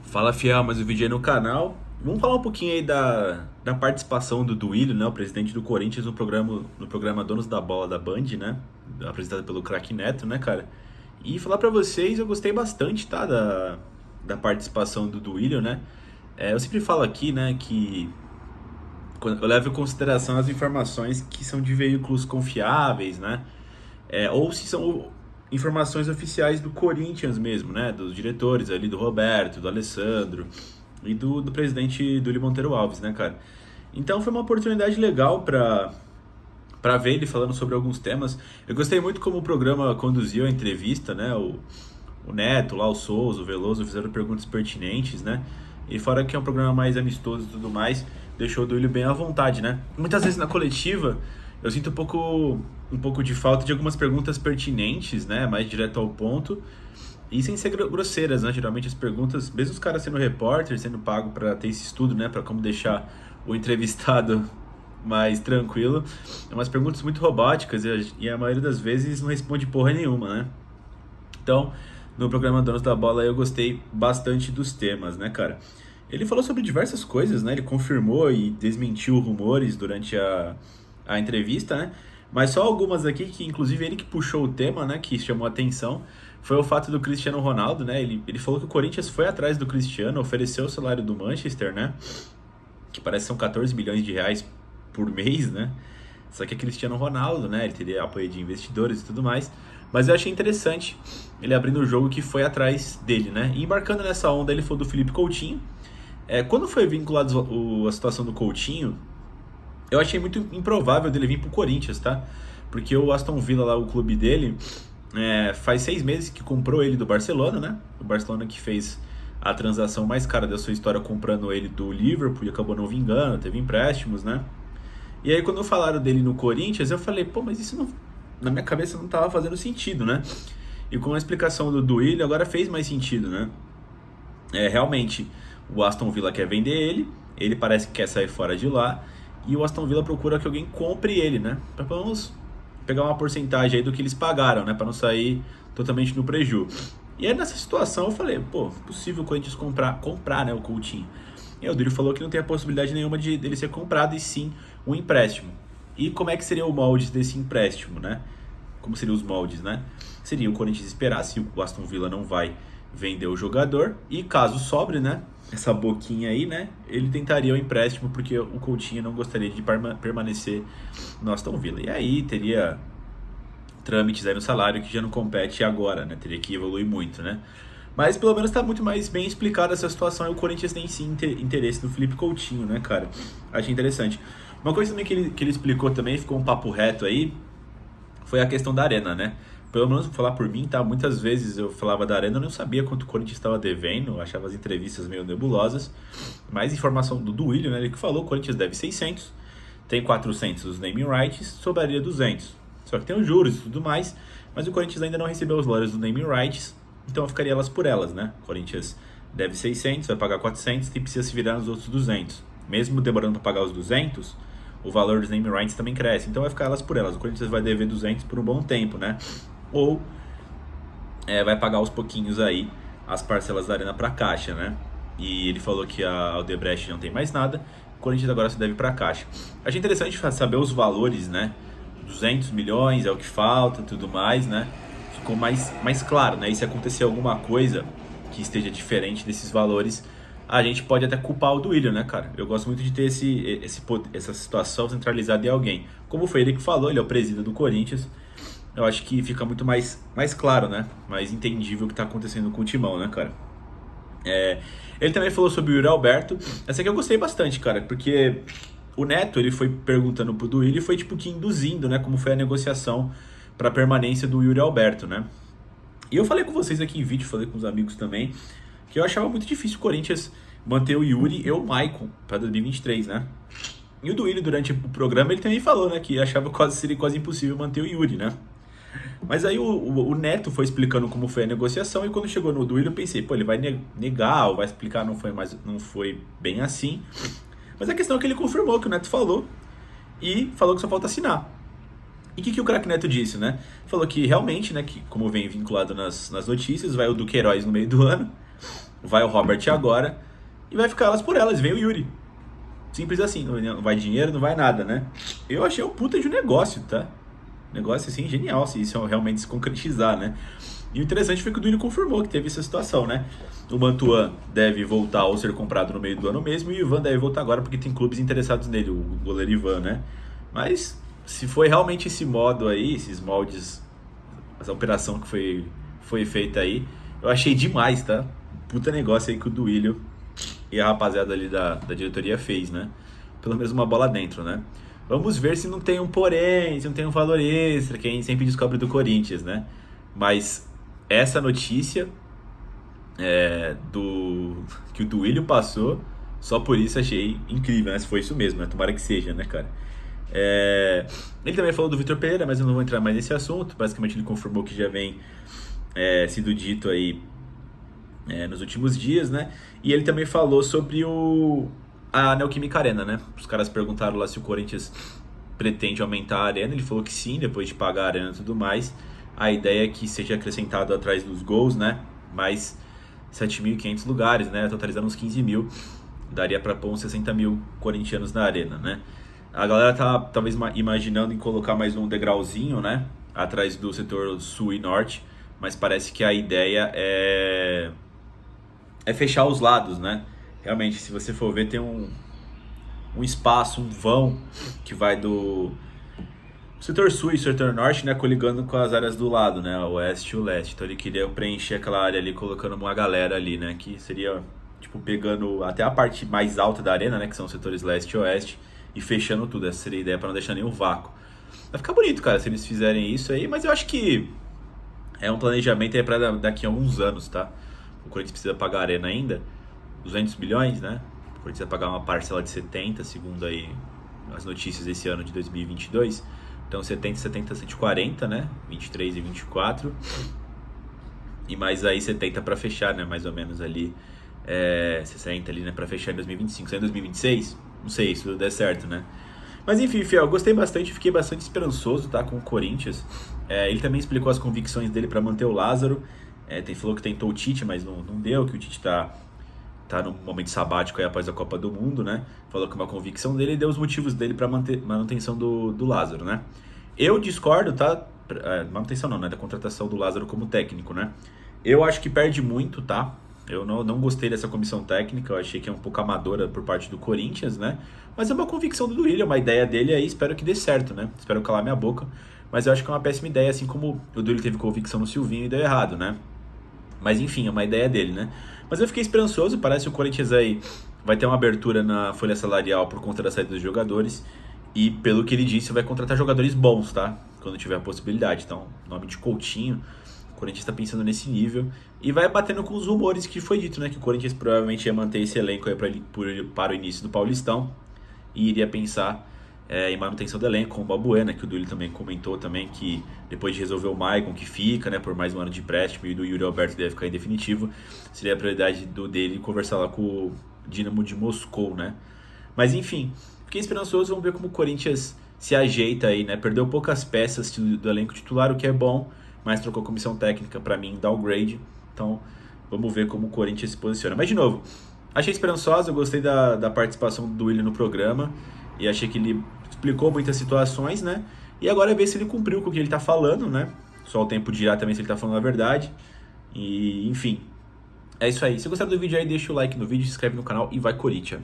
Fala, fiel, mais um vídeo aí no canal. Vamos falar um pouquinho aí da participação do Duílio, né, o presidente do Corinthians, no programa Donos da Bola da Band, né, apresentado pelo craque Neto, né, cara. E falar pra vocês, eu gostei bastante, tá, da participação do Duílio, né. Eu sempre falo aqui, né, que eu levo em consideração as informações que são de veículos confiáveis, né, ou se são informações oficiais do Corinthians mesmo, né? Dos diretores ali, do Roberto, do Alessandro e do presidente Dúlio Monteiro Alves, né, cara? Então foi uma oportunidade legal para ver ele falando sobre alguns temas. Eu gostei muito como o programa conduziu a entrevista, né? O Neto, lá o Souza, o Veloso fizeram perguntas pertinentes, né? E fora que é um programa mais amistoso e tudo mais, deixou o Duílio bem à vontade, né? Muitas vezes na coletiva eu sinto um pouco de falta de algumas perguntas pertinentes, né? Mais direto ao ponto e sem ser grosseiras, né? Geralmente as perguntas, mesmo os caras sendo repórter, sendo pago para ter esse estudo, né? Para como deixar o entrevistado mais tranquilo, é umas perguntas muito robóticas e a maioria das vezes não responde porra nenhuma, né? Então, no programa Donos da Bola eu gostei bastante dos temas, né, cara? Ele falou sobre diversas coisas, né? Ele confirmou e desmentiu rumores durante a entrevista, né? Mas só algumas aqui que, inclusive, ele que puxou o tema, né? Que chamou a atenção, foi o fato do Cristiano Ronaldo, né? Ele falou que o Corinthians foi atrás do Cristiano, ofereceu o salário do Manchester, né? Que parece que são 14 milhões de reais por mês, né? Só que é Cristiano Ronaldo, né? Ele teria apoio de investidores e tudo mais. Mas eu achei interessante ele abrindo o jogo que foi atrás dele, né? E embarcando nessa onda, ele falou do Felipe Coutinho. Quando foi vinculado a situação do Coutinho, eu achei muito improvável dele vir pro Corinthians, tá? Porque o Aston Villa, lá, o clube dele, faz 6 meses que comprou ele do Barcelona, né? O Barcelona que fez a transação mais cara da sua história comprando ele do Liverpool e acabou não vingando, teve empréstimos, né? E aí quando falaram dele no Corinthians, eu falei, pô, mas isso não, na minha cabeça não tava fazendo sentido, né? E com a explicação do Duílio, agora fez mais sentido, né? Realmente, o Aston Villa quer vender ele parece que quer sair fora de lá, e o Aston Villa procura que alguém compre ele, né? Pra pelo menos pegar uma porcentagem aí do que eles pagaram, né? Pra não sair totalmente no preju. E aí nessa situação eu falei, pô, possível o Corinthians comprar, né, o Coutinho. E aí o Duílio falou que não tem a possibilidade nenhuma de dele ser comprado, e sim um empréstimo. E como é que seria o molde desse empréstimo, né? Como seriam os moldes, né? Seria o Corinthians esperar se o Aston Villa não vai vender o jogador, e caso sobre, né, essa boquinha aí, né, ele tentaria o empréstimo porque o Coutinho não gostaria de permanecer no Aston Villa. E aí teria trâmites aí no salário que já não compete agora, né? Teria que evoluir muito, né? Mas pelo menos tá muito mais bem explicada essa situação, e o Corinthians tem sim interesse no Felipe Coutinho, né, cara? Achei interessante. Uma coisa também que ele explicou também, ficou um papo reto aí, foi a questão da arena, né? Pelo menos vou falar por mim, tá? Muitas vezes eu falava da arena, eu não sabia quanto o Corinthians estava devendo, eu achava as entrevistas meio nebulosas. Mais informação do Duílio, né? Ele que falou, o Corinthians deve 600, tem 400 os naming rights, sobraria 200. Só que tem os juros e tudo mais, mas o Corinthians ainda não recebeu os valores do naming rights, então ficaria elas por elas, né? O Corinthians deve 600, vai pagar 400 e precisa se virar nos outros 200. Mesmo demorando para pagar os 200, o valor dos naming rights também cresce, então vai ficar elas por elas. O Corinthians vai dever 200 por um bom tempo, né? Ou vai pagar aos pouquinhos aí as parcelas da arena para a Caixa, né? E ele falou que a Odebrecht não tem mais nada, o Corinthians agora se deve para a Caixa. Achei interessante saber os valores, né? 200 milhões é o que falta, tudo mais, né? Ficou mais claro, né? E se acontecer alguma coisa que esteja diferente desses valores, a gente pode até culpar o Duílio, né, cara? Eu gosto muito de ter essa situação centralizada em alguém. Como foi ele que falou, ele é o presidente do Corinthians. Eu acho que fica muito mais claro, né? Mais entendível o que tá acontecendo com o Timão, né, cara? Ele também falou sobre o Yuri Alberto. Essa aqui eu gostei bastante, cara, porque o Neto, ele foi perguntando pro Duílio e foi tipo que induzindo, né, como foi a negociação para permanência do Yuri Alberto, né? E eu falei com vocês aqui em vídeo, falei com os amigos também, que eu achava muito difícil o Corinthians manter o Yuri e o Maicon para 2023, né? E o Duílio, durante o programa, ele também falou, né, que achava seria quase impossível manter o Yuri, né? Mas aí o Neto foi explicando como foi a negociação, e quando chegou no Duílio eu pensei, pô, ele vai negar ou vai explicar, não foi bem assim. Mas a questão é que ele confirmou que o Neto falou, e falou que só falta assinar. E o que o craque Neto disse, né? Falou que realmente, né, que como vem vinculado nas notícias, vai o Duqueiroz no meio do ano, vai o Robert agora e vai ficar elas por elas, vem o Yuri. Simples assim, não vai dinheiro, não vai nada, né? Eu achei um puta de um negócio, tá? Negócio assim, genial, se isso realmente se concretizar, né? E o interessante foi que o Duílio confirmou que teve essa situação, né? O Mantuan deve voltar ou ser comprado no meio do ano mesmo, e o Ivan deve voltar agora porque tem clubes interessados nele, o goleiro Ivan, né? Mas se foi realmente esse modo aí, esses moldes, essa operação que foi feita aí, eu achei demais, tá? Puta negócio aí que o Duílio e a rapaziada ali da diretoria fez, né? Pelo menos uma bola dentro, né? Vamos ver se não tem um porém, se não tem um valor extra, que a gente sempre descobre do Corinthians, né? Mas essa notícia que o Duílio passou, só por isso achei incrível, né? Se foi isso mesmo, né? Tomara que seja, né, cara? Ele também falou do Vitor Pereira, mas eu não vou entrar mais nesse assunto. Basicamente ele confirmou que já vem sido dito aí nos últimos dias, né? E ele também falou sobre a Neoquímica Arena, né? Os caras perguntaram lá se o Corinthians pretende aumentar a arena. Ele falou que sim, depois de pagar a arena e tudo mais. A ideia é que seja acrescentado atrás dos gols, né? Mais 7.500 lugares, né? Totalizando uns 15 mil. Daria para pôr uns 60 mil corintianos na arena, né? A galera tá talvez imaginando em colocar mais um degrauzinho, né? Atrás do setor sul e norte. Mas parece que a ideia é fechar os lados, né? Realmente, se você for ver, tem um espaço, um vão que vai do setor sul e setor norte, né? Coligando com as áreas do lado, né? O oeste e o leste. Então ele queria preencher aquela área ali, colocando uma galera ali, né? Que seria, tipo, pegando até a parte mais alta da arena, né? Que são os setores leste e oeste. E fechando tudo. Essa seria a ideia para não deixar nenhum vácuo. Vai ficar bonito, cara, se eles fizerem isso aí. Mas eu acho que é um planejamento aí para daqui a alguns anos, tá? O Corinthians precisa pagar a arena ainda. 200 milhões, né? O Corinthians vai pagar uma parcela de 70, segundo aí as notícias desse ano de 2022. Então 70, 70, 140, né? 23 e 24. E mais aí 70 para fechar, né? Mais ou menos ali. 60 ali, né? Para fechar em 2025. Sai em 2026? Não sei se tudo der certo, né? Mas enfim, Fiel, gostei bastante, fiquei bastante esperançoso, tá? Com o Corinthians. Ele também explicou as convicções dele para manter o Lázaro. Falou que tentou o Tite, mas não deu, que o Tite tá num momento sabático aí após a Copa do Mundo, né? Falou que uma convicção dele e deu os motivos dele para manutenção do Lázaro, né? Eu discordo, tá? Manutenção não, né? Da contratação do Lázaro como técnico, né? Eu acho que perde muito, tá? Eu não gostei dessa comissão técnica, eu achei que é um pouco amadora por parte do Corinthians, né? Mas é uma convicção do Duílio, é uma ideia dele aí, espero que dê certo, né? Espero calar minha boca. Mas eu acho que é uma péssima ideia, assim como o Duílio teve convicção no Silvinho e deu errado, né? Mas enfim, é uma ideia dele, né? Mas eu fiquei esperançoso, parece que o Corinthians aí vai ter uma abertura na folha salarial por conta da saída dos jogadores. E pelo que ele disse, vai contratar jogadores bons, tá? Quando tiver a possibilidade. Então, nome de Coutinho, o Corinthians está pensando nesse nível. E vai batendo com os rumores que foi dito, né? Que o Corinthians provavelmente ia manter esse elenco aí para o início do Paulistão. E iria pensar em manutenção do elenco, com o Balbuena, que o Duílio também comentou também, que depois de resolver o Maicon, que fica, né, por mais um ano de empréstimo, e do Yuri Alberto que deve ficar em definitivo, seria a prioridade dele conversar lá com o Dinamo de Moscou, né? Mas enfim, fiquei esperançoso, vamos ver como o Corinthians se ajeita aí, né? Perdeu poucas peças do elenco titular, o que é bom, mas trocou comissão técnica, para mim, downgrade. Então, vamos ver como o Corinthians se posiciona. Mas, de novo, achei esperançosa, eu gostei da participação do Willian no programa, e achei que ele explicou muitas situações, né? E agora é ver se ele cumpriu com o que ele tá falando, né? Só o tempo dirá também se ele tá falando a verdade. E, enfim, é isso aí. Se gostaram do vídeo aí, deixa o like no vídeo, se inscreve no canal e vai Corinthians!